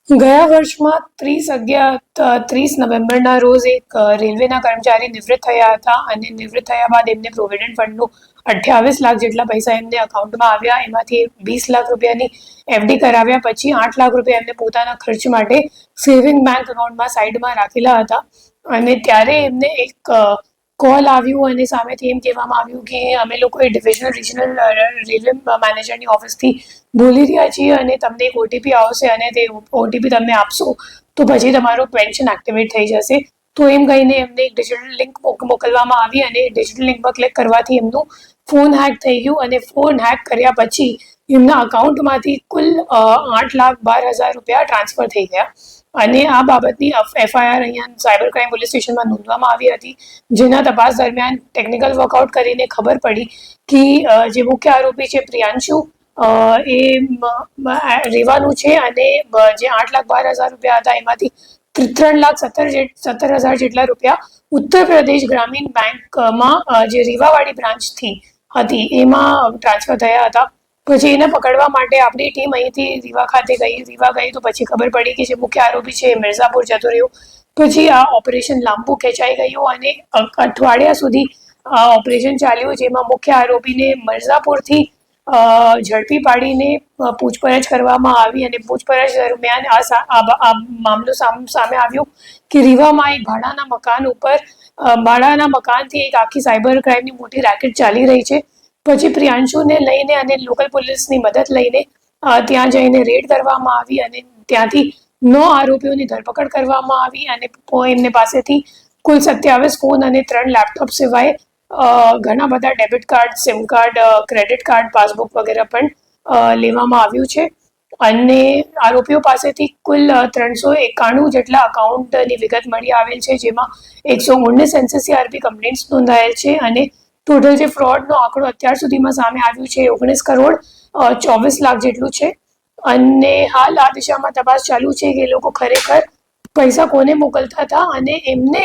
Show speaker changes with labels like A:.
A: ગયા વર્ષમાં 30 નવેમ્બરના રોજ એક રેલવેના કર્મચારી નિવૃત્ત થયા હતા અને નિવૃત્ત થયા બાદ એમને પ્રોવિડન્ટ ફંડનું 28 લાખ જેટલા પૈસા એમને અકાઉન્ટમાં આવ્યા. એમાંથી 20 લાખ રૂપિયાની એફડી કરાવ્યા પછી 8 લાખ રૂપિયા એમને પોતાના ખર્ચ માટે સેવિંગ બેંક એકાઉન્ટમાં સાઈડમાં રાખેલા હતા. અને ત્યારે એમને એક કોલ આવ્યું અને સામેથી એમ કહેવામાં આવ્યું કે અમે લોકો એ રિજનલ રેલવે મેનેજરની ઓફિસથી બોલી રહ્યા છીએ અને તમને એક ઓટીપી આવશે અને તે ઓટીપી તમને આપશો તો પછી તમારો પેન્શન એક્ટિવેટ થઈ જશે. તો એમ કહીને એમને એક ડિજિટલ લિંક મોકલવામાં આવી અને ડિજિટલ લિંક પર ક્લિક કરવાથી એમનું ફોન હેક થઈ ગયું અને ફોન હેક કર્યા પછી એમના અકાઉન્ટમાંથી કુલ 8,12,000 રૂપિયા ટ્રાન્સફર થઈ ગયા. અને આ બાબતની એફઆઈઆર અહીંયા સાયબર ક્રાઇમ પોલીસ સ્ટેશનમાં નોંધવામાં આવી હતી. જેના તપાસ દરમિયાન ટેકનિકલ વર્કઆઉટ કરીને ખબર પડી કે જે મુખ્ય આરોપી છે પ્રિયાંશુ એ રેવાનું છે અને જે 8,12,000 રૂપિયા હતા એમાંથી 3,17,000 જેટલા રૂપિયા ઉત્તર પ્રદેશ ગ્રામીણ બેંકમાં જે રીવાવાડી બ્રાન્ચથી હતી એમાં ટ્રાન્સફર થયા હતા. પછી એને પકડવા માટે આપણી ટીમ અહીંથી રીવા ખાતે ગઈ. રીવા ગઈ તો પછી ખબર પડી કે જે મુખ્ય આરોપી છે એ મિર્ઝાપુર જતો રહ્યો. પછી આ ઓપરેશન લાંબુ ખેંચાઈ ગયું અને અઠવાડિયા સુધી આ ઓપરેશન ચાલ્યું, જેમાં મુખ્ય આરોપીને મિર્ઝાપુરથી ઝડપી પાડીને પૂછપરછ કરવામાં આવી અને પૂછપરછ દરમિયાન આ મામલો સામે આવ્યો કે રીવામાં એક ભાડાના મકાનથી એક આખી સાયબર ક્રાઇમની મોટી રેકેટ ચાલી રહી છે. પછી પ્રિયાંશુને લઈને અને લોકલ પોલીસની મદદ લઈને ત્યાં જઈને રેડ કરવામાં આવી અને ત્યાંથી 9 આરોપીઓની ધરપકડ કરવામાં આવી અને એમને પાસેથી કુલ 27 ફોન અને 3 લેપટોપ સિવાય ઘણા બધા debit card, sim card, credit card, passbook વગેરે પણ લેવામાં આવ્યું છે. અને આરોપીઓ પાસેથી કુલ 391 જેટલા અકાઉન્ટની વિગત મળી આવેલ છે, જેમાં 119 એનસીસીઆરપી કમ્પ્લેન્ટ્સ નોંધાયેલ છે અને ટોટલ જે ફ્રોડનો આંકડો અત્યાર સુધીમાં સામે આવ્યું છે 19 કરોડ 24 લાખ જેટલું છે. અને હાલ આ દિશામાં તપાસ ચાલુ છે કે એ લોકો ખરેખર પૈસા કોને મોકલતા હતા અને એમને